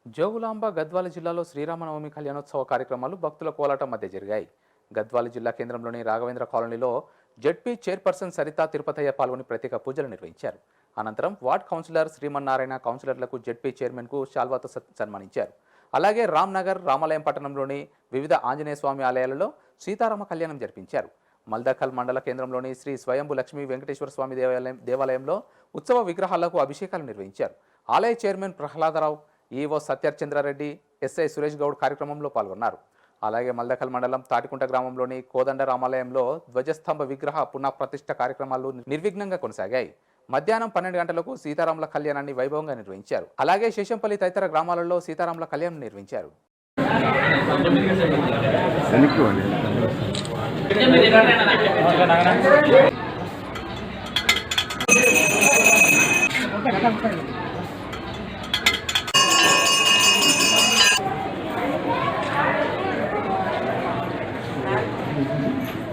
జోగులాంబ గద్వాల జిల్లాలో శ్రీరామనవమి కళ్యాణోత్సవ కార్యక్రమాలు భక్తుల కోలాటం మధ్య జరిగాయి. గద్వాల జిల్లా కేంద్రంలోని రాఘవేంద్ర కాలనీలో జెడ్పీ చైర్పర్సన్ సరితా తిరుపతయ్య పాల్గొని ప్రత్యేక పూజలు నిర్వహించారు. అనంతరం వార్డ్ కౌన్సిలర్ శ్రీమన్నారాయణ కౌన్సిలర్లకు జెడ్పీ చైర్మన్కు శాల్వాతో సన్మానించారు. అలాగే రామ్నగర్, రామాలయం పట్టణంలోని వివిధ ఆంజనేయ స్వామి ఆలయాలలో సీతారామ కళ్యాణం జరిపించారు. మల్దకల్ మండల కేంద్రంలోని శ్రీ స్వయంభు లక్ష్మీ వెంకటేశ్వర స్వామి దేవాలయంలో ఉత్సవ విగ్రహాలకు అభిషేకాలు నిర్వహించారు. ఆలయ chairman Prahlada Rao, EO Satyachandra Reddy, SI Suresh Goud కార్యక్రమంలో పాల్గొన్నారు. అలాగే మల్దకల్ మండలం తాటికుంట గ్రామంలోని కోదండ రామాలయంలో ధ్వజస్తంభ విగ్రహ పునఃప్రతిష్ఠ కార్యక్రమాలు నిర్విఘ్నంగా కొనసాగాయి. మధ్యాహ్నం 12 గంటలకు సీతారాముల కళ్యాణాన్ని వైభవంగా నిర్వహించారు. అలాగే శేషంపల్లి తదితర గ్రామాలలో సీతారాముల కళ్యాణం నిర్వహించారు.